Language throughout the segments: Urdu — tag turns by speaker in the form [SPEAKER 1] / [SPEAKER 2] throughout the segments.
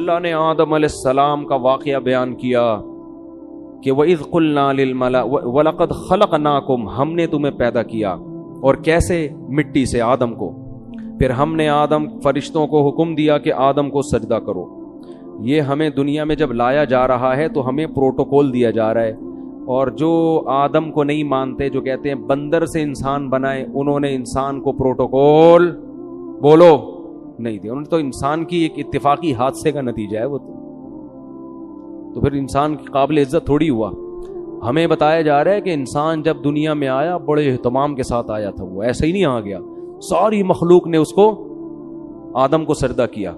[SPEAKER 1] اللہ نے آدم علیہ السلام کا واقعہ بیان کیا کہ وَإِذْ قُلْنَا لِلْمَلَائِكَةِ وَلَقَدْ خَلَقْنَاكُمْ، ہم نے تمہیں پیدا کیا، اور کیسے؟ مٹی سے، آدم کو۔ پھر ہم نے فرشتوں کو حکم دیا کہ آدم کو سجدہ کرو۔ یہ ہمیں دنیا میں جب لایا جا رہا ہے تو ہمیں پروٹوکول دیا جا رہا ہے، اور جو آدم کو نہیں مانتے، جو کہتے ہیں بندر سے انسان بنائے، انہوں نے انسان کو پروٹوکول بولو نہیں دیا، انہوں نے تو انسان کی ایک اتفاقی حادثے کا نتیجہ ہے وہ تو پھر انسان کی قابل عزت تھوڑی ہوا۔ ہمیں بتایا جا رہا ہے کہ انسان جب دنیا میں آیا بڑے اہتمام کے ساتھ آیا تھا، وہ ایسے ہی نہیں آ گیا، ساری مخلوق نے اس کو، آدم کو سجدہ کیا۔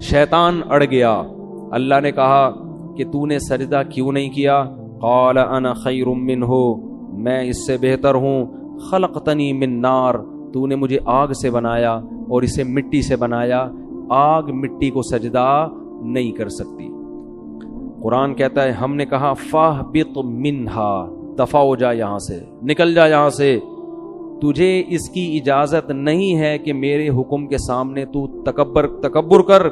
[SPEAKER 1] شیطان اڑ گیا، اللہ نے کہا کہ تو نے سجدہ کیوں نہیں کیا؟ قال انا خیر منہ، میں اس سے بہتر ہوں، خلقتنی من نار، تو نے مجھے آگ سے بنایا اور اسے مٹی سے بنایا، آگ مٹی کو سجدہ نہیں کر سکتی۔ قرآن کہتا ہے ہم نے کہا فاہبط منہا، دفع ہو جا یہاں سے، نکل جا یہاں سے، تجھے اس کی اجازت نہیں ہے کہ میرے حکم کے سامنے تو تکبر کر،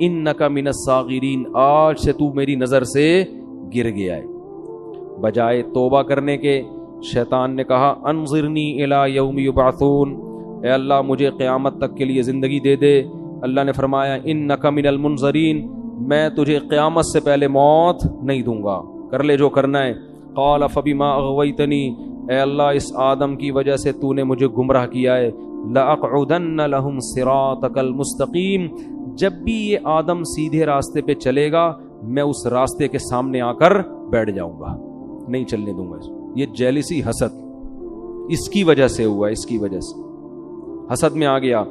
[SPEAKER 1] انک من الصاغرین، آج سے تو میری نظر سے گر گیا ہے۔ بجائے توبہ کرنے کے شیطان نے کہا انظرنی الی یوم یبعثون، اے اللہ مجھے قیامت تک کے لیے زندگی دے دے۔ اللہ نے فرمایا انک من المنظرین، میں تجھے قیامت سے پہلے موت نہیں دوں گا، کر لے جو کرنا ہے۔ قال فبما اغویتنی، اے اللہ اس آدم کی وجہ سے تو نے مجھے گمراہ کیا ہے، لأقعدن لهم صراطک المستقیم، جب بھی یہ آدم سیدھے راستے پہ چلے گا میں اس راستے کے سامنے آ کر بیٹھ جاؤں گا، نہیں چلنے دوں گا۔ یہ جیلسی، حسد، اس کی وجہ سے ہوا، اس کی وجہ سے حسد میں آ گیا۔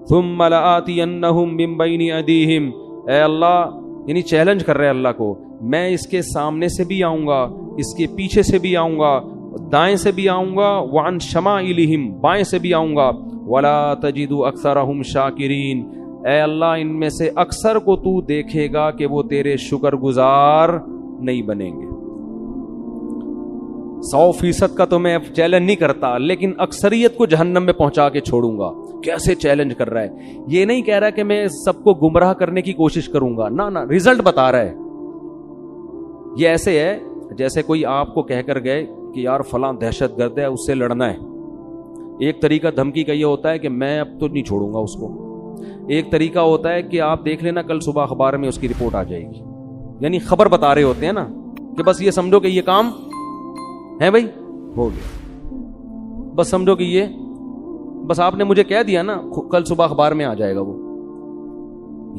[SPEAKER 1] ثم لآتینہم من بین ایدیہم، اے اللہ، یعنی چیلنج کر رہے اللہ کو، میں اس کے سامنے سے بھی آؤں گا، اس کے پیچھے سے بھی آؤں گا، دائیں سے بھی آؤں گا، وعن شمائلہم، بائیں سے بھی آؤں گا، ولا تجد اکثرہم شاکرین، اے اللہ ان میں سے اکثر کو تو دیکھے گا کہ وہ تیرے شکر گزار نہیں بنیں گے۔ 100% کا تو میں چیلنج نہیں کرتا، لیکن اکثریت کو جہنم میں پہنچا کے چھوڑوں گا۔ کیسے چیلنج کر رہا ہے؟ یہ نہیں کہہ رہا کہ میں سب کو گمراہ کرنے کی کوشش کروں گا، نہ ریزلٹ بتا رہا ہے۔ یہ ایسے ہے جیسے کوئی آپ کو کہہ کر گئے کہ یار فلاں دہشت گرد ہے، اس سے لڑنا ہے۔ ایک طریقہ دھمکی کا یہ ہوتا ہے کہ میں اب تو نہیں چھوڑوں گا اس کو۔ ایک طریقہ ہوتا ہے کہ آپ دیکھ لینا کل صبح اخبار میں اس کی رپورٹ آ جائے گی، یعنی خبر بتا رہے ہوتے ہیں نا کہ بس یہ سمجھو کہ یہ کام ہے بھائی، ہو گیا، بس سمجھو کہ یہ بس آپ نے مجھے کہہ دیا نا، کل صبح اخبار میں آ جائے گا وہ۔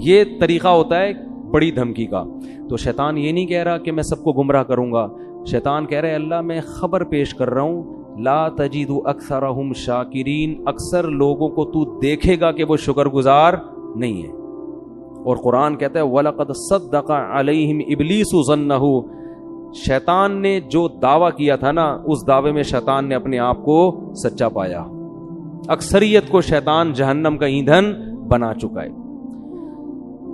[SPEAKER 1] یہ طریقہ ہوتا ہے بڑی دھمکی کا۔ تو شیطان یہ نہیں کہہ رہا کہ میں سب کو گمراہ کروں گا، شیطان کہہ رہے اللہ میں خبر پیش کر رہا ہوں، لا تجد اکثرہم شاکرین، اکثر لوگوں کو تو دیکھے گا کہ وہ شکر گزار نہیں ہے۔ اور قرآن کہتا ہے وَلَقَدْ صَدَّقَ عَلَيْهِمْ إِبْلِيسُ ظَنَّهُ، شیطان نے جو دعویٰ کیا تھا نا، اس دعوے میں شیطان نے اپنے آپ کو سچا پایا۔ اکثریت کو شیطان جہنم کا ایندھن بنا چکا ہے۔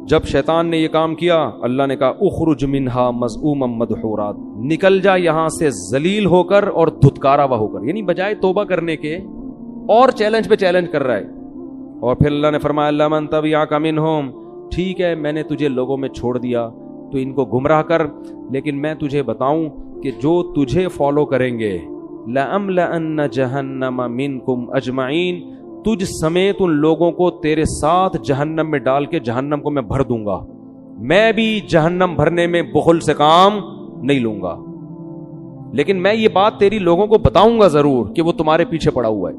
[SPEAKER 1] جب شیطان نے یہ کام کیا، اللہ نے کہا اخرج منہا مذءوما مدحورا، نکل جا یہاں سے ذلیل ہو کر اور دھتکارا ہوا ہو کر، یعنی بجائے توبہ کرنے کے اور چیلنج پہ چیلنج کر رہا ہے۔ اور پھر اللہ نے فرمایا لمن تبعک منہم، ٹھیک ہے میں نے تجھے لوگوں میں چھوڑ دیا تو ان کو گمراہ کر، لیکن میں تجھے بتاؤں کہ جو تجھے فالو کریں گے لَأَمْلَأَنَّ جَهَنَّمَ مِنْكُمْ أَجْمَعِينَ، تجھ سمیت ان لوگوں کو تیرے ساتھ جہنم میں ڈال کے جہنم کو میں بھر دوں گا۔ میں بھی جہنم بھرنے میں بخل سے کام نہیں لوں گا، لیکن میں یہ بات تیری لوگوں کو بتاؤں گا ضرور کہ وہ تمہارے پیچھے پڑا ہوا ہے۔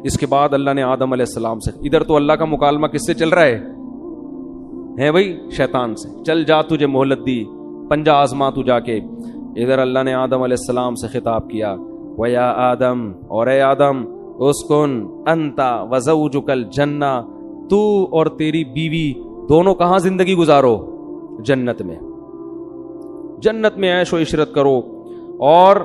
[SPEAKER 1] اس کے بعد اللہ نے آدم علیہ السلام سے، ادھر تو اللہ کا مکالمہ کس سے چل رہا ہے بھائی؟ شیطان سے، چل جا تجھے مہلت دی، پنجہ آزما تو جا کے۔ ادھر اللہ نے آدم علیہ السلام سے خطاب کیا وَيَا آدم، اور اے آدم، اسکن انت وزوجک الجنہ، تو اور تیری بیوی دونوں کہاں زندگی گزارو؟ جنت میں، جنت میں عیش و عشرت کرو، اور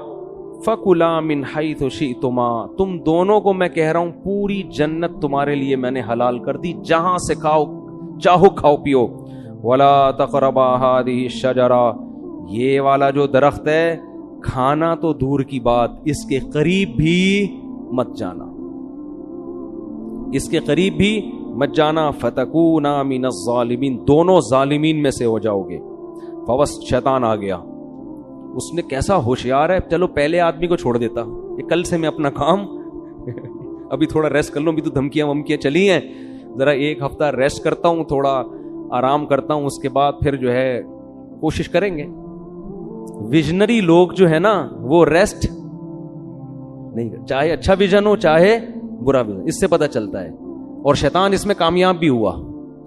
[SPEAKER 1] فَكُلَا مِنْ حَيْثُ شِئْتُمَا، تم دونوں کو میں کہہ رہا ہوں پوری جنت تمہارے لیے میں نے حلال کر دی، جہاں سے کھاؤ چاہو کھاؤ پیو۔ وَلَا تَقْرَبَا هَٰذِهِ الشَّجَرَةَ، یہ والا جو درخت ہے کھانا تو دور کی بات، اس کے قریب بھی مت جانا، اس کے قریب بھی مت جانا فتکونا من الظالمین، دونوں ظالمین میں سے ہو جاؤ گے. فوس شیطان آ گیا. اس نے کیسا ہوشیار ہے، چلو پہلے آدمی کو چھوڑ دیتا، یہ کل سے میں اپنا کام ابھی تھوڑا ریسٹ کر لوں، ابھی تو دھمکیاں ومکیاں چلی ہیں، ذرا ایک ہفتہ ریسٹ کرتا ہوں، تھوڑا آرام کرتا ہوں، اس کے بعد پھر جو ہے کوشش کریں گے. ویژنری لوگ جو ہے نا وہ ریسٹ نہیں کر، چاہے اچھا ویژن ہو چاہے برا ویژن، اس سے پتہ چلتا ہے. اور شیطان اس میں کامیاب بھی ہوا.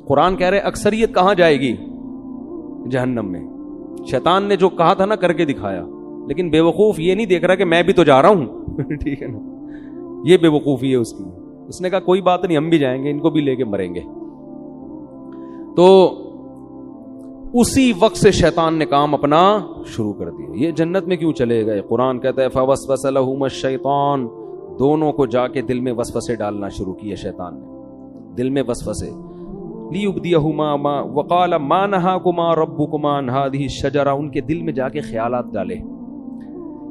[SPEAKER 1] قرآن کہہ رہے اکثریت کہاں جائے گی؟ جہنم میں. شیطان نے جو کہا تھا نا کر کے دکھایا، لیکن بے وقوف یہ نہیں دیکھ رہا کہ میں بھی تو جا رہا ہوں ٹھیک ہے نا، یہ بے وقوفی ہے اس کی. اس نے کہا کوئی بات نہیں، ہم بھی جائیں گے، ان کو بھی لے کے مریں گے. تو اسی وقت سے شیطان نے کام اپنا شروع کر دیا. یہ جنت میں کیوں چلے گئے؟ قرآن کہتا ہے فوسوس لہما الشیطان، دونوں کو جا کے دل میں وسوسے ڈالنا شروع کیے شیطان نے، دل میں وسوسے. لیبدیہما ما وقال ما نہاکما ربکما عن ہذہ الشجرہ، ان کے دل میں جا کے خیالات ڈالے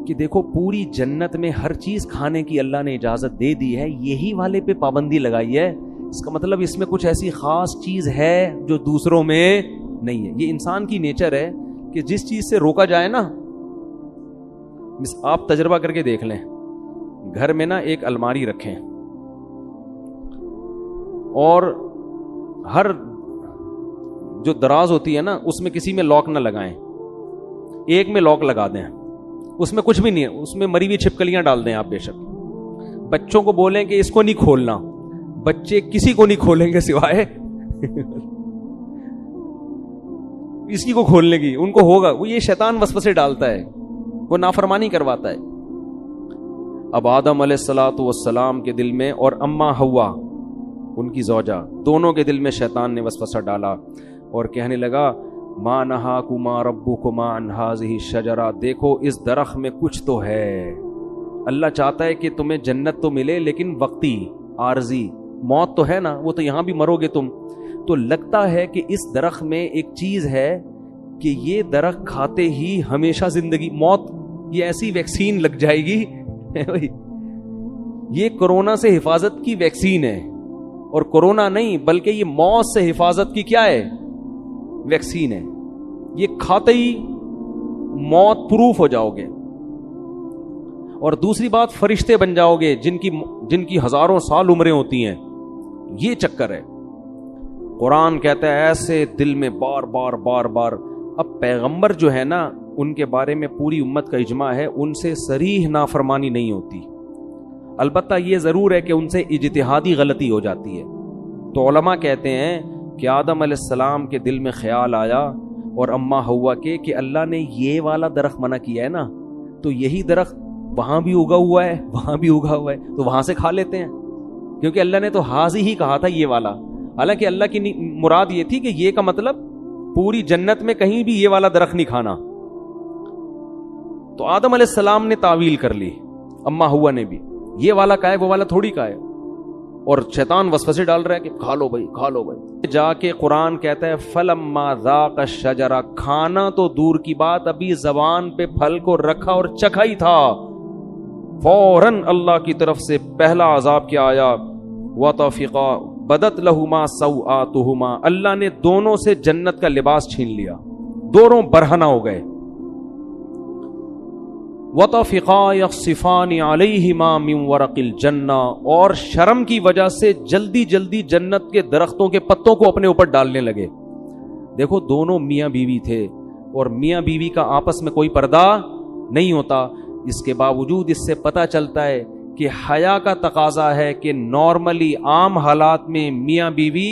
[SPEAKER 1] کہ دیکھو پوری جنت میں ہر چیز کھانے کی اللہ نے اجازت دے دی ہے، یہی والے پہ پابندی لگائی ہے، اس کا مطلب اس میں کچھ ایسی خاص چیز ہے جو دوسروں میں نہیں ہے. یہ انسان کی نیچر ہے کہ جس چیز سے روکا جائے نا، آپ تجربہ کر کے دیکھ لیں، گھر میں نا ایک الماری رکھیں اور ہر جو دراز ہوتی ہے نا اس میں کسی میں لاک نہ لگائیں، ایک میں لاک لگا دیں، اس میں کچھ بھی نہیں ہے، اس میں مری ہوئی چھپکلیاں ڈال دیں. آپ بے شک بچوں کو بولیں کہ اس کو نہیں کھولنا، بچے کسی کو نہیں کھولیں گے سوائے اسی کو کھولنے کی، ان کو ہوگا. وہ یہ شیطان وسوسے ڈالتا ہے، وہ نافرمانی کرواتا ہے. اب آدم علیہ الصلوۃ والسلام کے دل میں اور اما حوا ان کی زوجہ، دونوں کے دل میں شیطان نے وسوسہ ڈالا اور کہنے لگا ما نہاکما ربکما عن ہذہ الشجرہ، دیکھو اس درخت میں کچھ تو ہے، اللہ چاہتا ہے کہ تمہیں جنت تو ملے لیکن وقتی، عارضی، موت تو ہے نا، وہ تو یہاں بھی مرو گے تم. تو لگتا ہے کہ اس درخت میں ایک چیز ہے کہ یہ درخت کھاتے ہی ہمیشہ زندگی، موت، یہ ایسی ویکسین لگ جائے گی یہ کورونا سے حفاظت کی ویکسین ہے، اور کورونا نہیں بلکہ یہ موت سے حفاظت کی کیا ہے؟ ویکسین ہے. یہ کھاتے ہی موت پروف ہو جاؤ گے. اور دوسری بات، فرشتے بن جاؤ گے جن کی ہزاروں سال عمریں ہوتی ہیں. یہ چکر ہے. قرآن کہتا ہے ایسے دل میں بار بار بار بار. اب پیغمبر جو ہے نا ان کے بارے میں پوری امت کا اجماع ہے، ان سے صریح نافرمانی نہیں ہوتی. البتہ یہ ضرور ہے کہ ان سے اجتہادی غلطی ہو جاتی ہے. تو علماء کہتے ہیں کہ آدم علیہ السلام کے دل میں خیال آیا اور اما حوا کے کہ اللہ نے یہ والا درخت منع کیا ہے نا، تو یہی درخت وہاں بھی اگا ہوا ہے، وہاں بھی اگا ہوا ہے، تو وہاں سے کھا لیتے ہیں، کیونکہ اللہ نے تو حاضی ہی کہا تھا یہ والا. حالانکہ اللہ کی مراد یہ تھی کہ یہ کا مطلب پوری جنت میں کہیں بھی یہ والا درخت نہیں کھانا. تو آدم علیہ السلام نے تعویل کر لی، اما حوا نے بھی، یہ والا کا ہے وہ والا تھوڑی کا ہے. اور شیطان وسوسے ڈال رہا ہے کہ کھا لو بھائی کھا لو بھائی. جا کے قرآن کہتا ہے فلما ذاق الشجرہ، کھانا تو دور کی بات، ابھی زبان پہ پھل کو رکھا اور چکھا ہی تھا، فوراً اللہ کی طرف سے پہلا عذاب کیا آیا، وطفقا بدت لہما سوآتہما، اللہ نے دونوں سے جنت کا لباس چھین لیا، دونوں برہنہ ہو گئے. وطفقا یخصفان علیہما من ورق الجنہ، اور شرم کی وجہ سے جلدی جلدی جنت کے درختوں کے پتوں کو اپنے اوپر ڈالنے لگے. دیکھو دونوں میاں بیوی تھے اور میاں بیوی کا آپس میں کوئی پردہ نہیں ہوتا. اس کے باوجود اس سے پتہ چلتا ہے کہ حیا کا تقاضا ہے کہ نارملی عام حالات میں میاں بیوی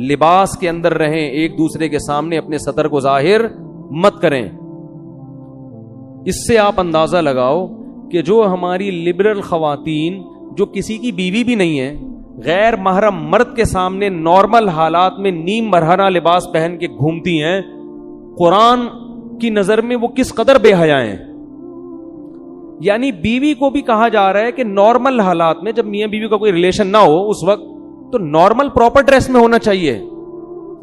[SPEAKER 1] لباس کے اندر رہیں، ایک دوسرے کے سامنے اپنے سطر کو ظاہر مت کریں. اس سے آپ اندازہ لگاؤ کہ جو ہماری لبرل خواتین جو کسی کی بیوی بھی نہیں ہے، غیر محرم مرد کے سامنے نارمل حالات میں نیم برہنہ لباس پہن کے گھومتی ہیں، قرآن کی نظر میں وہ کس قدر بے حیا ہیں. یعنی بیوی کو بھی کہا جا رہا ہے کہ نارمل حالات میں جب میاں بیوی کا کوئی ریلیشن نہ ہو اس وقت تو نارمل پراپر ڈریس میں ہونا چاہیے،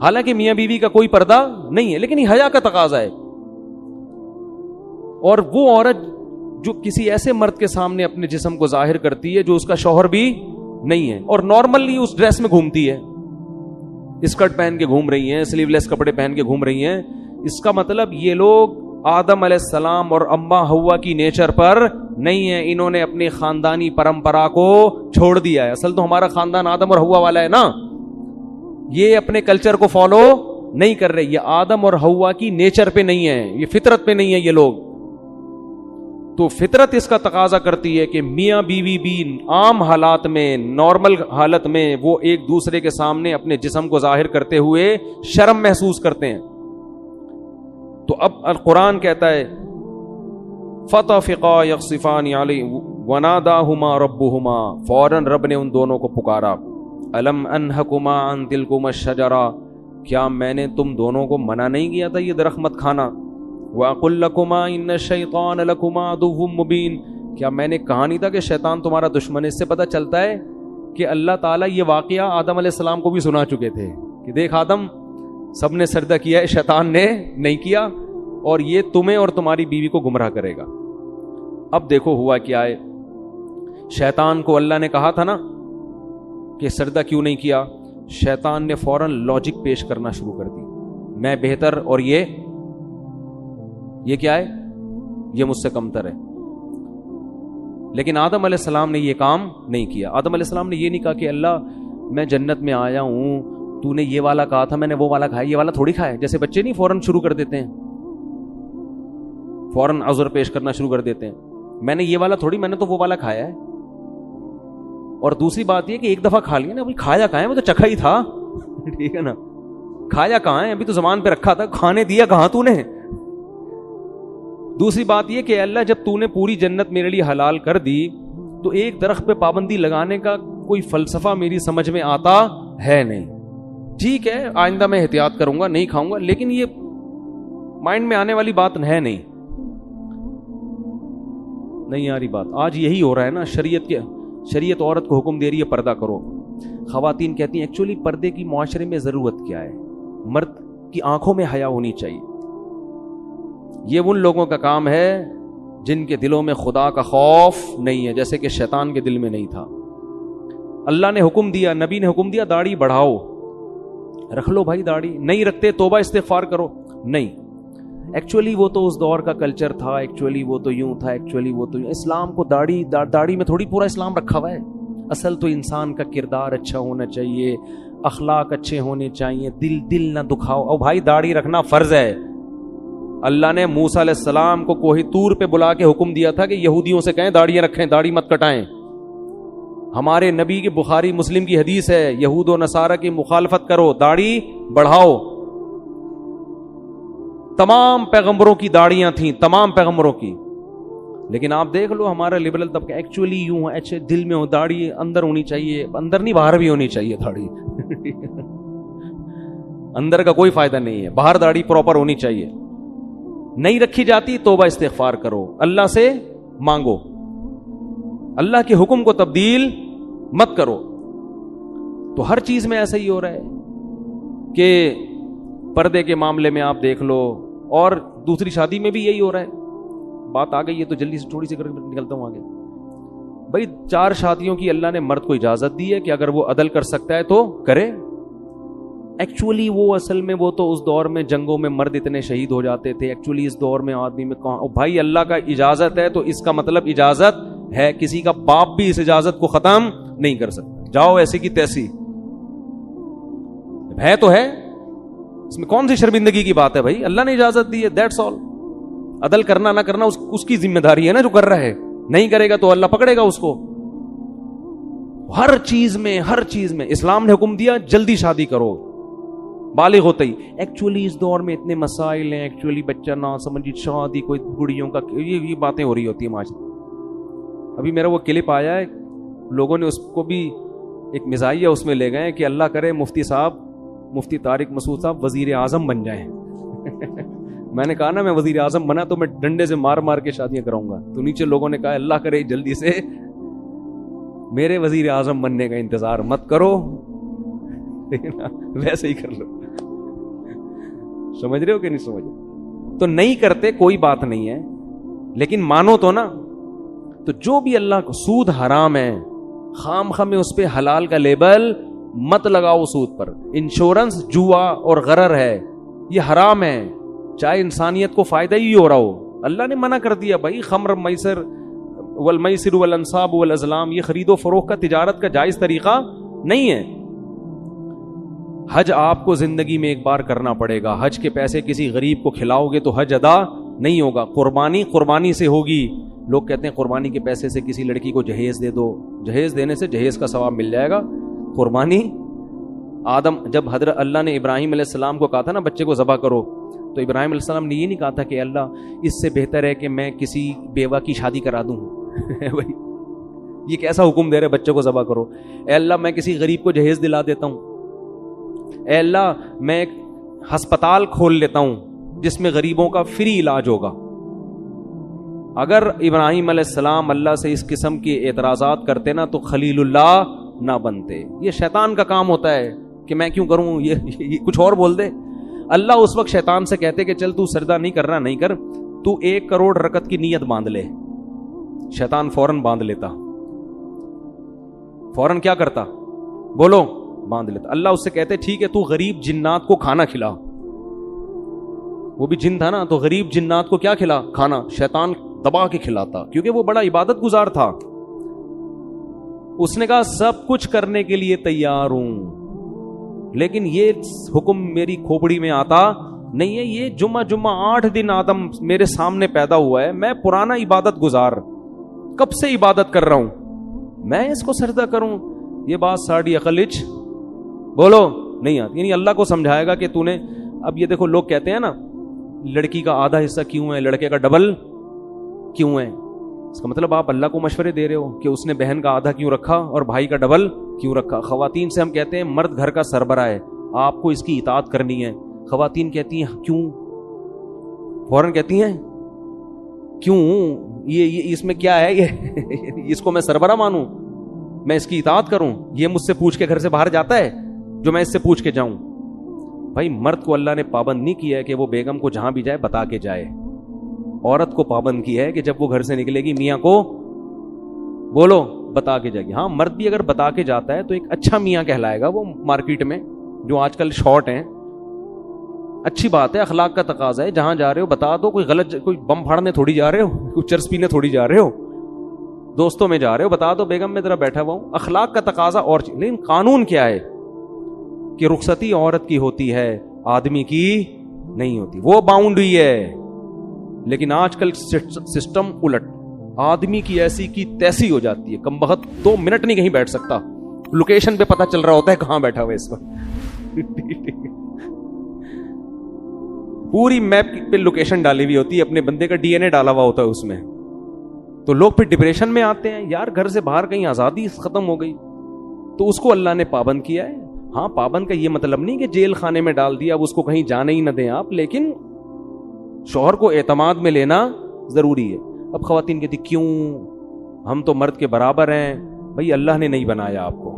[SPEAKER 1] حالانکہ میاں بیوی کا کوئی پردہ نہیں ہے، لیکن یہ حیا کا تقاضا ہے. اور وہ عورت جو کسی ایسے مرد کے سامنے اپنے جسم کو ظاہر کرتی ہے جو اس کا شوہر بھی نہیں ہے اور نارملی اس ڈریس میں گھومتی ہے، اسکرٹ پہن کے گھوم رہی ہیں, سلیو لیس کپڑے پہن کے گھوم رہی ہیں. اس کا مطلب یہ لوگ آدم علیہ السلام اور اما ہوا کی نیچر پر نہیں ہے, انہوں نے اپنی خاندانی پرمپرا کو چھوڑ دیا ہے. اصل تو ہمارا خاندان آدم اور ہوا والا ہے نا, یہ اپنے کلچر کو فالو نہیں کر رہے. یہ آدم اور ہوا کی نیچر پہ نہیں ہے, یہ فطرت پہ نہیں ہے یہ لوگ. تو فطرت اس کا تقاضا کرتی ہے کہ میاں بیوی بھی عام حالات میں, نارمل حالت میں وہ ایک دوسرے کے سامنے اپنے جسم کو ظاہر کرتے ہوئے شرم محسوس کرتے ہیں. تو اب القرآن کہتا ہے فَطَفِقَا يَخْصِفَانِ عَلَيْهِ وَنَادَاهُمَا رَبُّهُمَا, فوراً رب نے ان دونوں کو پکارا. أَلَمْ أَنْهَكُمَا عَنْ تِلْكُمَا الشَّجَرَةِ, کیا میں نے تم دونوں کو منع نہیں کیا تھا یہ درخت مت کھانا. وَأَقُلْ لَكُمَا إِنَّ الشَّيْطَانَ لَكُمَا عَدُوٌّ مُّبِينٌ, کیا میں نے کہا نہیں تھا کہ شیطان تمہارا دشمن ہے. اس سے پتہ چلتا ہے کہ اللہ تعالیٰ یہ واقعہ آدم علیہ السلام کو بھی سنا چکے تھے کہ دیکھ آدم, سب نے سجدہ کیا ہے, شیطان نے نہیں کیا, اور یہ تمہیں اور تمہاری بیوی کو گمراہ کرے گا. اب دیکھو ہوا کیا ہے, شیطان کو اللہ نے کہا تھا نا کہ سجدہ کیوں نہیں کیا, شیطان نے فوراً لاجک پیش کرنا شروع کر دی, میں بہتر اور یہ کیا ہے, یہ مجھ سے کمتر ہے. لیکن آدم علیہ السلام نے یہ کام نہیں کیا. آدم علیہ السلام نے یہ نہیں کہا کہ اللہ میں جنت میں آیا ہوں, تو نے یہ والا کہا تھا, میں نے وہ والا کھایا, یہ والا تھوڑی کھایا. جیسے بچے نہیں فوراً شروع کر دیتے ہیں, فوراً عذر پیش کرنا شروع کر دیتے ہیں, میں نے یہ والا تھوڑی, میں نے تو وہ والا کھایا ہے. اور دوسری بات یہ کہ ایک دفعہ کھا لیا نا, ابھی کھایا کہاں ہے, وہ تو چکھا ہی تھا, ٹھیک ہے نا, کھایا کہاں ہے, ابھی تو زبان پہ رکھا تھا, کھانے دیا کہاں تو نے. دوسری بات یہ کہ اللہ جب تو نے پوری جنت میرے لیے حلال کر دی تو ایک درخت پہ پابندی لگانے کا کوئی فلسفہ میری سمجھ میں آتا ہے نہیں. ٹھیک ہے آئندہ میں احتیاط کروں گا, نہیں کھاؤں گا, لیکن یہ مائنڈ میں آنے والی بات ہے نہیں آ رہی بات. آج یہی ہو رہا ہے نا, شریعت عورت کو حکم دے رہی ہے پردہ کرو. خواتین کہتی ہیں ایکچولی پردے کی معاشرے میں ضرورت کیا ہے, مرد کی آنکھوں میں حیا ہونی چاہیے. یہ ان لوگوں کا کام ہے جن کے دلوں میں خدا کا خوف نہیں ہے, جیسے کہ شیطان کے دل میں نہیں تھا. اللہ نے حکم دیا, نبی نے حکم دیا داڑھی بڑھاؤ, رکھ لو بھائی داڑھی, نہیں رکھتے توبہ استغفار کرو. نہیں, ایکچولی وہ تو اس دور کا کلچر تھا, ایکچولی وہ تو یوں تھا, ایکچولی وہ تو یوں. اسلام کو داڑھی میں تھوڑی پورا اسلام رکھا ہوا ہے. اصل تو انسان کا کردار اچھا ہونا چاہیے, اخلاق اچھے ہونے چاہیے, دل نہ دکھاؤ. اور بھائی داڑھی رکھنا فرض ہے. اللہ نے موسیٰ علیہ السلام کو کوہ طور پہ بلا کے حکم دیا تھا کہ یہودیوں سے کہیں داڑیاں رکھیں, داڑھی مت کٹائیں. ہمارے نبی کی بخاری مسلم کی حدیث ہے, یہود و نصارہ کی مخالفت کرو, داڑھی بڑھاؤ. تمام پیغمبروں کی داڑیاں تھیں, تمام پیغمبروں کی. لیکن آپ دیکھ لو ہمارا لبرل طبقہ ایکچولی یوں ہے, اچھے دل میں ہو, داڑھی اندر ہونی چاہیے, اندر نہیں باہر بھی ہونی چاہیے داڑھی. اندر کا کوئی فائدہ نہیں ہے, باہر داڑھی پراپر ہونی چاہیے. نہیں رکھی جاتی توبہ استغفار کرو, اللہ سے مانگو, اللہ کے حکم کو تبدیل مت کرو. تو ہر چیز میں ایسا ہی ہو رہا ہے کہ پردے کے معاملے میں آپ دیکھ لو, اور دوسری شادی میں بھی یہی ہو رہا ہے. بات آ گئی ہے تو جلدی سے تھوڑی سی کر نکلتا ہوں آگے. بھائی 4 شادیوں کی اللہ نے مرد کو اجازت دی ہے کہ اگر وہ عدل کر سکتا ہے تو کرے. ایکچولی وہ اصل میں وہ تو اس دور میں جنگوں میں مرد اتنے شہید ہو جاتے تھے, ایکچولی اس دور میں آدمی میں کہاں. بھائی اللہ کا اجازت ہے تو اس کا مطلب اجازت ہے, کسی کا باپ بھی اس اجازت کو ختم نہیں کر سکتا. جاؤ ایسی کی تیسی ہے تو ہے, اس میں کون سی شرمندگی کی بات ہے بھائی, اللہ نے اجازت دی ہے, دیٹس آل. عدل کرنا نہ کرنا اس کی ذمہ داری ہے نا, جو کر رہا ہے. نہیں کرے گا تو اللہ پکڑے گا اس کو. ہر چیز میں اسلام نے حکم دیا جلدی شادی کرو, بالغ ہوتے ہی. ایکچولی اس دور میں اتنے مسائل ہیں, ایکچولی بچہ نہ سمجھی, شادی کوئی گڑیوں کا, یہ باتیں ہو رہی ہوتی ہیں معاشرے. ابھی میرا وہ کلپ آیا ہے, لوگوں نے اس کو بھی ایک مزاحیہ اس میں لے گئے کہ اللہ کرے مفتی طارق مسعود صاحب وزیر اعظم بن جائیں. میں نے کہا نا میں وزیر اعظم بنا تو میں ڈنڈے سے مار کے شادیاں کراؤں گا. تو نیچے لوگوں نے کہا اللہ کرے جلدی سے میرے وزیر اعظم بننے کا انتظار مت کرو, ویسے ہی کر لو. سمجھ رہے ہو کہ نہیں سمجھ رہے؟ تو نہیں کرتے کوئی بات نہیں ہے, لیکن مانو تو نا. تو جو بھی اللہ کو سود حرام ہے, خام خام میں اس پہ حلال کا لیبل مت لگاؤ سود پر. انشورنس جوا اور غرر ہے, یہ حرام ہے, چاہے انسانیت کو فائدہ ہی ہو رہا ہو. اللہ نے منع کر دیا بھائی, خمر میسر والمیسر والانصاب والازلام, یہ خرید و فروخت کا, تجارت کا جائز طریقہ نہیں ہے. حج آپ کو زندگی میں ایک بار کرنا پڑے گا. حج کے پیسے کسی غریب کو کھلاؤ گے تو حج ادا نہیں ہوگا. قربانی سے ہوگی. لوگ کہتے ہیں قربانی کے پیسے سے کسی لڑکی کو جہیز دے دو, جہیز دینے سے جہیز کا ثواب مل جائے گا. قربانی جب حضرت اللہ نے ابراہیم علیہ السلام کو کہا تھا نا بچے کو ذبح کرو, تو ابراہیم علیہ السلام نے یہ نہیں کہا تھا کہ اللہ اس سے بہتر ہے کہ میں کسی بیوہ کی شادی کرا دوں. بھائی یہ کیسا حکم دے رہے بچے کو ذبح کرو. اے اللہ میں کسی غریب کو جہیز دلا دیتا ہوں. اے اللہ میں ایک ہسپتال کھول لیتا ہوں جس میں غریبوں کا فری علاج ہوگا. اگر ابراہیم علیہ السلام اللہ سے اس قسم کے اعتراضات کرتے نا تو خلیل اللہ نہ بنتے. یہ شیطان کا کام ہوتا ہے کہ میں کیوں کروں, یہ کچھ اور بول دے. اللہ اس وقت شیطان سے کہتے کہ چل تو سجدہ نہیں کرنا نہیں کر, تو 1 کروڑ رکعت کی نیت باندھ لے. شیطان فوراً باندھ لیتا. فوراً کیا کرتا بولو, باندھ لیتا. اللہ اس سے کہتے ٹھیک ہے تو غریب جنات کو کھانا کھلا. وہ بھی جن تھا نا, تو غریب جنات کو کیا کھلا, کھانا. شیطان دبا کے کھلاتا کیونکہ وہ بڑا عبادت گزار تھا. اس نے کہا سب کچھ کرنے کے لیے تیار ہوں, لیکن یہ حکم میری کھوپڑی میں آتا نہیں ہے. یہ جمعہ 8 دن آدم میرے سامنے پیدا ہوا ہے, میں پرانا عبادت گزار, کب سے عبادت کر رہا ہوں, میں اس کو سجدہ کروں. یہ بات ساڑی عقلچ بولو نہیں آتی. یعنی اللہ کو سمجھائے گا کہ تو نے, اب یہ دیکھو لوگ کہتے ہیں نا لڑکی کا آدھا حصہ کیوں ہے, لڑکے کا ڈبل کیوں ہے. اس کا مطلب آپ اللہ کو مشورے دے رہے ہو کہ اس نے بہن کا آدھا کیوں رکھا اور بھائی کا ڈبل کیوں رکھا. خواتین سے ہم کہتے ہیں مرد گھر کا سربراہ ہے, آپ کو اس کی اطاعت کرنی ہے. خواتین کہتی ہیں کیوں, فوراً کہتی ہیں کیوں, یہ اس میں کیا ہے, یہ اس کو میں سربراہ مانوں, میں اس کی اطاعت کروں, یہ مجھ سے پوچھ کے گھر سے باہر جاتا ہے جو میں اس سے پوچھ کے جاؤں. بھائی مرد کو اللہ نے پابند نہیں کیا ہے کہ وہ بیگم کو جہاں بھی جائے بتا کے جائے. عورت کو پابند کیا ہے کہ جب وہ گھر سے نکلے گی میاں کو بولو بتا کے جائے گی. ہاں مرد بھی اگر بتا کے جاتا ہے تو ایک اچھا میاں کہلائے گا. وہ مارکیٹ میں جو آج کل شارٹ ہیں, اچھی بات ہے, اخلاق کا تقاضا ہے. جہاں جا رہے ہو بتا دو, کوئی غلط, کوئی بم پھاڑنے تھوڑی جا رہے ہو, کوئی چرس پینے تھوڑی جا رہے ہو, دوستوں میں جا رہے ہو, بتا دو بیگم میں ذرا بیٹھا ہوا ہوں. اخلاق کا تقاضا اور چیز. لیکن قانون کیا ہے کہ رخصتی عورت کی ہوتی ہے, آدمی کی نہیں ہوتی. وہ باؤنڈری ہے. لیکن آج کل سسٹم الٹ, آدمی کی ایسی کی تیسی ہو جاتی ہے. کم بخت 2 منٹ نہیں کہیں بیٹھ سکتا, لوکیشن پہ پتا چل رہا ہوتا ہے کہاں بیٹھا ہوا ہے اس وقت. پوری میپ پہ لوکیشن ڈالی ہوئی ہوتی ہے, اپنے بندے کا ڈی این اے ڈالا ہوا ہوتا ہے اس میں. تو لوگ پھر ڈپریشن میں آتے ہیں, یار گھر سے باہر کہیں آزادی ختم ہو گئی. تو اس کو اللہ نے پابند کیا ہے. ہاں پابند کا یہ مطلب نہیں کہ جیل خانے میں ڈال دیا, اب اس کو کہیں جانے ہی نہ دیں آپ, لیکن شوہر کو اعتماد میں لینا ضروری ہے. اب خواتین کہتی کیوں, ہم تو مرد کے برابر ہیں. بھئی اللہ نے نہیں بنایا آپ کو.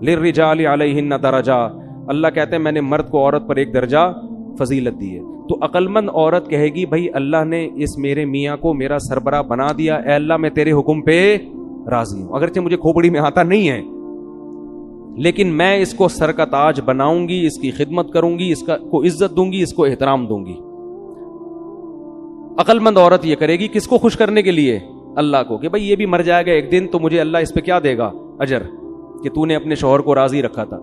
[SPEAKER 1] للرجال علیہن درجہ, اللہ کہتے ہیں میں نے مرد کو عورت پر 1 درجہ فضیلت دی ہے. تو عقل مند عورت کہے گی بھئی اللہ نے اس میرے میاں کو میرا سربراہ بنا دیا, اے اللہ میں تیرے حکم پہ راضی ہوں. اگرچہ مجھے کھوپڑی میں آتا نہیں ہے, لیکن میں اس کو سر کا تاج بناؤں گی, اس کی خدمت کروں گی, اس کو عزت دوں گی, اس کو احترام دوں گی. عقل مند عورت یہ کرے گی کس کو خوش کرنے کے لیے, اللہ کو, کہ بھئی یہ بھی مر جائے گا ایک دن تو مجھے اللہ اس پہ کیا دے گا, اجر, کہ تو نے اپنے شوہر کو راضی رکھا تھا.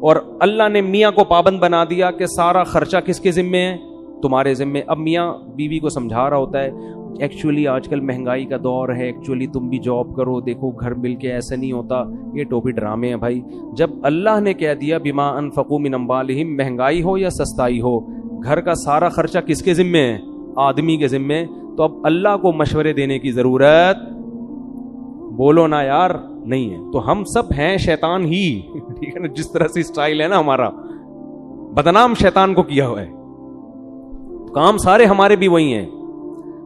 [SPEAKER 1] اور اللہ نے میاں کو پابند بنا دیا کہ سارا خرچہ کس کے ذمے ہے, تمہارے ذمے. اب میاں بیوی کو سمجھا رہا ہوتا ہے ایکچولی آج کل مہنگائی کا دور ہے, ایکچولی تم بھی جاب کرو, دیکھو گھر مل کے ایسے نہیں ہوتا, یہ ٹوپی ڈرامے ہیں بھائی. جب اللہ نے کہہ دیا بما انفقوا من اموالہم, مہنگائی ہو یا سستائی ہو, گھر کا سارا خرچہ کس کے ذمے ہے, آدمی کے ذمے. تو اب اللہ کو مشورے دینے کی ضرورت بولو نا یار نہیں ہے. تو ہم سب ہیں شیطان ہی, ٹھیک ہے نا, جس طرح سے اسٹائل ہے نا ہمارا, بدنام شیطان کو کیا ہوا ہے, کام سارے ہمارے بھی وہی ہیں.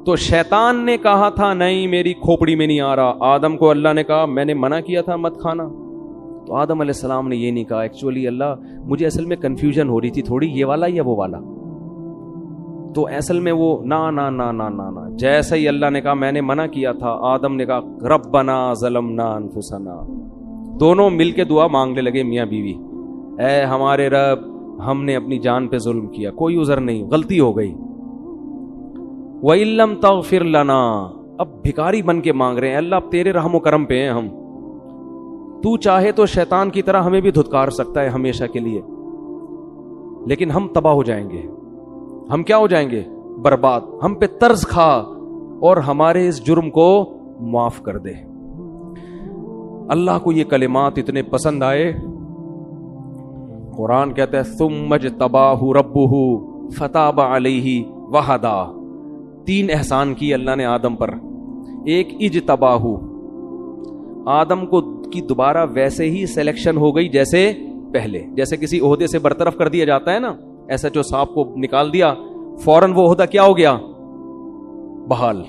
[SPEAKER 1] تو شیطان نے کہا تھا نہیں میری کھوپڑی میں نہیں آ رہا. آدم کو اللہ نے کہا میں نے منع کیا تھا مت کھانا, تو آدم علیہ السلام نے یہ نہیں کہا ایکچولی اللہ مجھے اصل میں کنفیوژن ہو رہی تھی تھوڑی, یہ والا یا وہ والا. تو اصل میں وہ نا نا نا نا نا نا, جیسا ہی اللہ نے کہا میں نے منع کیا تھا, آدم نے کہا ربنا ظلمنا انفسنا, دونوں مل کے دعا مانگنے لگے میاں بیوی، اے ہمارے رب ہم نے اپنی جان پہ ظلم کیا، کوئی عذر نہیں، غلطی ہو گئی۔ وَإِن لَّمْ تَغْفِرْ لَنَا، اب بھکاری بن کے مانگ رہے ہیں، اللہ اب تیرے رحم و کرم پہ ہیں ہم، تو چاہے تو شیطان کی طرح ہمیں بھی دھتکار سکتا ہے ہمیشہ کے لیے، لیکن ہم تباہ ہو جائیں گے، ہم کیا ہو جائیں گے؟ برباد، ہم پہ طرز کھا اور ہمارے اس جرم کو معاف کر دے۔ اللہ کو یہ کلمات اتنے پسند آئے، قرآن کہتا ہے ثم اجتباہ ربہ فتاب علیہ وہدا، 3 احسان کی اللہ نے آدم پر۔ ایک اجتباہ، آدم کو کی دوبارہ ویسے ہی سلیکشن ہو گئی جیسے پہلے، جیسے کسی عہدے سے برطرف کر دیا جاتا ہے نا، ایسا جو صاحب کو نکال دیا فوراً وہ عہدہ کیا ہو گیا؟ بحال۔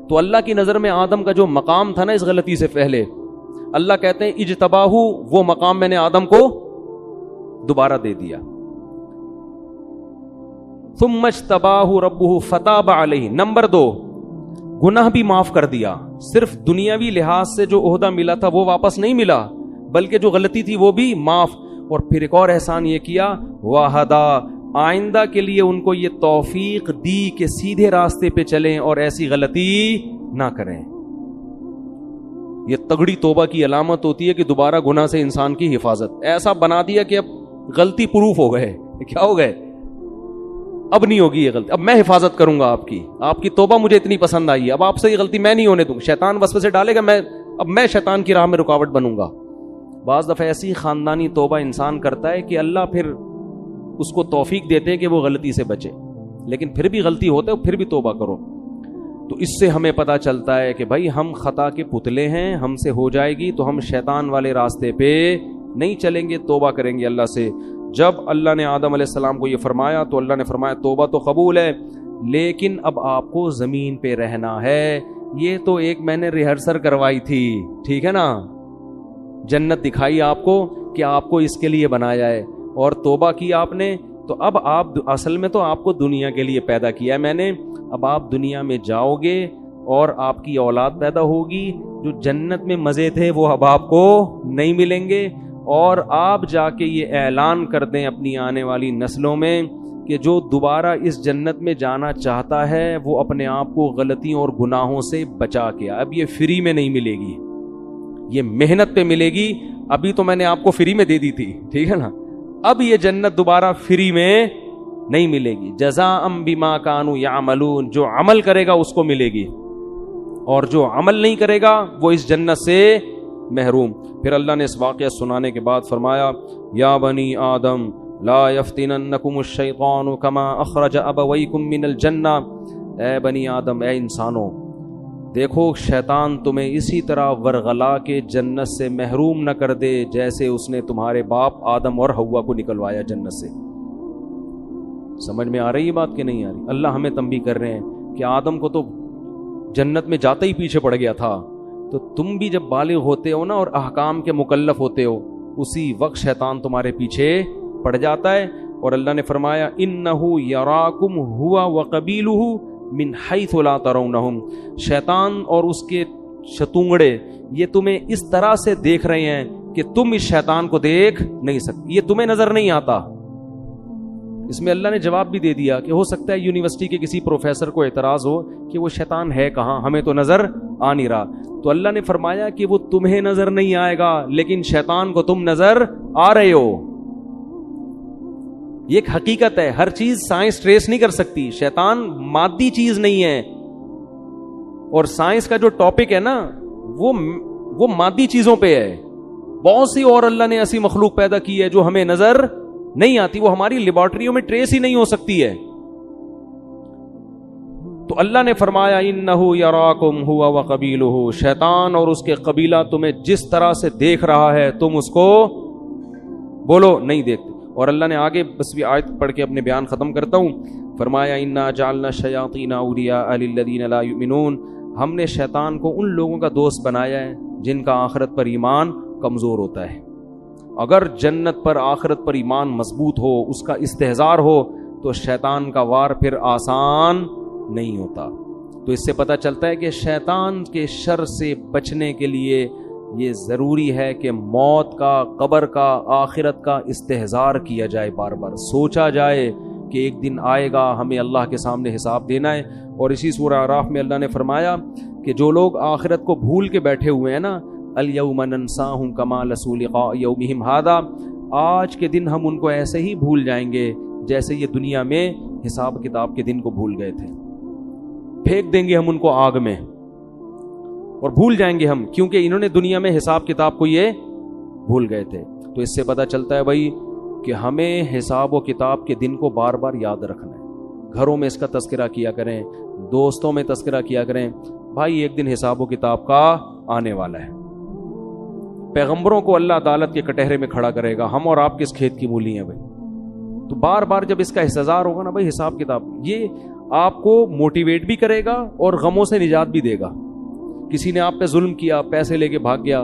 [SPEAKER 1] تو اللہ کی نظر میں آدم کا جو مقام تھا نا اس غلطی سے پہلے، اللہ کہتے ہیں اجتباہ، وہ مقام میں نے آدم کو دوبارہ دے دیا۔ ثم اجتباہ ربہ فتاب علیہ، نمبر 2 گناہ بھی معاف کر دیا، صرف دنیاوی لحاظ سے جو عہدہ ملا تھا وہ واپس نہیں ملا، بلکہ جو غلطی تھی وہ بھی معاف۔ اور پھر ایک اور احسان یہ کیا، وہدا، آئندہ کے لیے ان کو یہ توفیق دی کہ سیدھے راستے پہ چلیں اور ایسی غلطی نہ کریں۔ یہ تگڑی توبہ کی علامت ہوتی ہے کہ دوبارہ گناہ سے انسان کی حفاظت، ایسا بنا دیا کہ اب غلطی پروف ہو گئے، کیا ہو گئے؟ اب نہیں ہوگی یہ غلطی، اب میں حفاظت کروں گا آپ کی توبہ مجھے اتنی پسند آئی ہے، اب آپ سے یہ غلطی میں نہیں ہونے دوں، شیطان وسوسے ڈالے گا، اب میں شیطان کی راہ میں رکاوٹ بنوں گا۔ بعض دفعہ ایسی خاندانی توبہ انسان کرتا ہے کہ اللہ پھر اس کو توفیق دیتے ہیں کہ وہ غلطی سے بچے، لیکن پھر بھی غلطی ہوتا ہے، پھر بھی توبہ کرو۔ تو اس سے ہمیں پتہ چلتا ہے کہ بھائی ہم خطا کے پتلے ہیں، ہم سے ہو جائے گی تو ہم شیطان والے راستے پہ نہیں چلیں گے، توبہ کریں گے اللہ سے۔ جب اللہ نے آدم علیہ السلام کو یہ فرمایا تو اللہ نے فرمایا توبہ تو قبول ہے، لیکن اب آپ کو زمین پہ رہنا ہے۔ یہ تو ایک میں نے ریہرسل کروائی تھی، ٹھیک ہے نا، جنت دکھائی آپ کو کہ آپ کو اس کے لیے بنایا ہے، اور توبہ کی آپ نے، تو اب آپ اصل میں تو آپ کو دنیا کے لیے پیدا کیا ہے میں نے، اب آپ دنیا میں جاؤ گے اور آپ کی اولاد پیدا ہوگی، جو جنت میں مزے تھے وہ اب آپ کو نہیں ملیں گے، اور آپ جا کے یہ اعلان کر دیں اپنی آنے والی نسلوں میں کہ جو دوبارہ اس جنت میں جانا چاہتا ہے وہ اپنے آپ کو غلطیوں اور گناہوں سے بچا کے، اب یہ فری میں نہیں ملے گی، یہ محنت پہ ملے گی۔ ابھی تو میں نے آپ کو فری میں دے دی تھی، ٹھیک ہے نا، اب یہ جنت دوبارہ فری میں نہیں ملے گی، جزاء بما کانوا یعملون، جو عمل کرے گا اس کو ملے گی، اور جو عمل نہیں کرے گا وہ اس جنت سے محروم۔ پھر اللہ نے اس واقعہ سنانے کے بعد فرمایا یا بنی آدم لا یفتننکم الشیطان کما اخرج ابویکم من الجنہ، اے بنی آدم، اے انسانوں، دیکھو شیطان تمہیں اسی طرح ورغلا کے جنت سے محروم نہ کر دے جیسے اس نے تمہارے باپ آدم اور حوا کو نکلوایا جنت سے۔ سمجھ میں آ رہی ہے بات کہ نہیں آ رہی؟ اللہ ہمیں تنبیہ کر رہے ہیں کہ آدم کو تو جنت میں جاتے ہی پیچھے پڑ گیا تھا، تو تم بھی جب بالغ ہوتے ہو نا اور احکام کے مکلف ہوتے ہو، اسی وقت شیطان تمہارے پیچھے پڑ جاتا ہے۔ اور اللہ نے فرمایا انہ یراکم ہوا وقبیلہ من حیث لا ترونہم، شیطان اور اس کے شتونگڑے یہ تمہیں اس طرح سے دیکھ رہے ہیں کہ تم اس شیطان کو دیکھ نہیں سکتے، یہ تمہیں نظر نہیں آتا۔ اس میں اللہ نے جواب بھی دے دیا کہ ہو سکتا ہے یونیورسٹی کے کسی پروفیسر کو اعتراض ہو کہ وہ شیطان ہے کہاں، ہمیں تو نظر آ نہیں رہا، تو اللہ نے فرمایا کہ وہ تمہیں نظر نہیں آئے گا لیکن شیطان کو تم نظر آ رہے ہو۔ یہ ایک حقیقت ہے، ہر چیز سائنس ٹریس نہیں کر سکتی، شیطان مادی چیز نہیں ہے، اور سائنس کا جو ٹاپک ہے نا وہ مادی چیزوں پہ ہے۔ بہت سی اور اللہ نے ایسی مخلوق پیدا کی ہے جو ہمیں نظر نہیں آتی، وہ ہماری لیبارٹریوں میں ٹریس ہی نہیں ہو سکتی ہے۔ تو اللہ نے فرمایا انہ یراکم ہوا وقبیلہ، شیطان اور اس کے قبیلہ تمہیں جس طرح سے دیکھ رہا ہے تم اس کو بولو نہیں دیکھتے۔ اور اللہ نے آگے بس بھی آیت پڑھ کے اپنے بیان ختم کرتا ہوں، فرمایا انا جعلنا الشیاطین اولیاء للذین لا یؤمنون، ہم نے شیطان کو ان لوگوں کا دوست بنایا ہے جن کا آخرت پر ایمان کمزور ہوتا ہے۔ اگر جنت پر آخرت پر ایمان مضبوط ہو، اس کا استحضار ہو، تو شیطان کا وار پھر آسان نہیں ہوتا۔ تو اس سے پتہ چلتا ہے کہ شیطان کے شر سے بچنے کے لیے یہ ضروری ہے کہ موت کا، قبر کا، آخرت کا استحضار کیا جائے، بار بار سوچا جائے کہ ایک دن آئے گا، ہمیں اللہ کے سامنے حساب دینا ہے۔ اور اسی سورہ اعراف میں اللہ نے فرمایا کہ جو لوگ آخرت کو بھول کے بیٹھے ہوئے ہیں نا، الیوم ننساہم کما نسوا لقاء یومہم ھذا، آج کے دن ہم ان کو ایسے ہی بھول جائیں گے جیسے یہ دنیا میں حساب کتاب کے دن کو بھول گئے تھے۔ پھینک دیں گے ہم ان کو آگ میں اور بھول جائیں گے ہم، کیونکہ انہوں نے دنیا میں حساب کتاب کو یہ بھول گئے تھے۔ تو اس سے پتہ چلتا ہے بھائی کہ ہمیں حساب و کتاب کے دن کو بار بار یاد رکھنا ہے، گھروں میں اس کا تذکرہ کیا کریں، دوستوں میں تذکرہ کیا کریں، بھائی ایک دن حساب و کتاب کا آنے والا ہے۔ پیغمبروں کو اللہ عدالت کے کٹہرے میں کھڑا کرے گا، ہم اور آپ کس کھیت کی مولی ہیں بھائی؟ تو بار بار جب اس کا استحضار ہوگا نا بھائی حساب کتاب، یہ آپ کو موٹیویٹ بھی کرے گا اور غموں سے نجات بھی دے گا۔ کسی نے آپ پہ ظلم کیا، پیسے لے کے بھاگ گیا،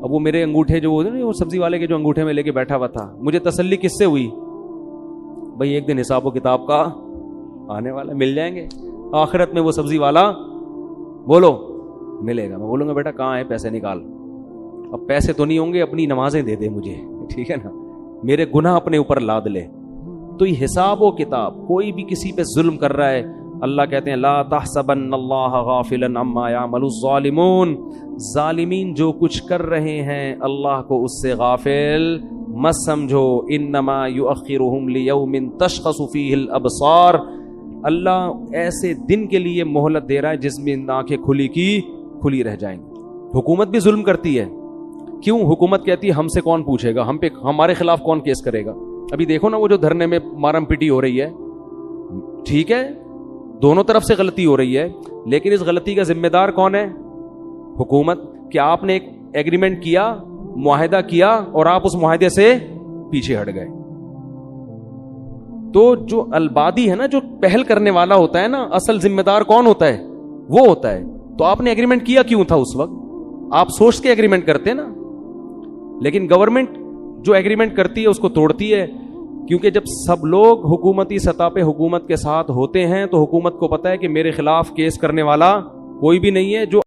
[SPEAKER 1] اب وہ میرے انگوٹھے جو وہ سبزی والے کے جو انگوٹھے میں لے کے بیٹھا ہوا تھا، مجھے تسلی کس سے ہوئی؟ بھائی ایک دن حساب و کتاب کا آنے والا، مل جائیں گے آخرت میں وہ سبزی والا، بولو ملے گا۔ میں بولوں گا بیٹا کہاں ہے پیسے نکال، اب پیسے تو نہیں ہوں گے، اپنی نمازیں دے دے مجھے، ٹھیک ہے نا، میرے گناہ اپنے اوپر لاد لے۔ تو یہ حساب و کتاب، کوئی بھی کسی پہ ظلم کر رہا ہے، اللہ کہتے ہیں لا تحسبن اللہ غافلا عما یعمل الظالمون، ظالمین جو کچھ کر رہے ہیں اللہ کو اس سے غافل مت سمجھو، انما یؤخرہم لیوم تشخص فیہ الابصار، اللہ ایسے دن کے لیے مہلت دے رہا ہے جس میں آنکھیں کھلی کی کھلی رہ جائیں گی۔ حکومت بھی ظلم کرتی ہے، کیوں؟ حکومت کہتی ہے ہم سے کون پوچھے گا، ہم پہ ہمارے خلاف کون کیس کرے گا؟ ابھی دیکھو نا وہ جو دھرنے میں مارم پیٹی ہو رہی ہے، ٹھیک ہے دونوں طرف سے غلطی ہو رہی ہے، لیکن اس غلطی کا ذمہ دار کون ہے؟ حکومت۔ کہ آپ نے ایک ایگریمنٹ کیا، معاہدہ کیا اور آپ اس معاہدے سے پیچھے ہٹ گئے۔ تو جو البادی ہے نا، جو پہل کرنے والا ہوتا ہے نا، اصل ذمہ دار کون ہوتا ہے؟ وہ ہوتا ہے۔ تو آپ نے ایگریمنٹ کیا کیوں تھا اس وقت؟ آپ سوچ کے ایگریمنٹ کرتے نا، لیکن گورنمنٹ جو ایگریمنٹ کرتی ہے اس کو توڑتی ہے، کیونکہ جب سب لوگ حکومتی سطح پہ حکومت کے ساتھ ہوتے ہیں تو حکومت کو پتہ ہے کہ میرے خلاف کیس کرنے والا کوئی بھی نہیں ہے، جو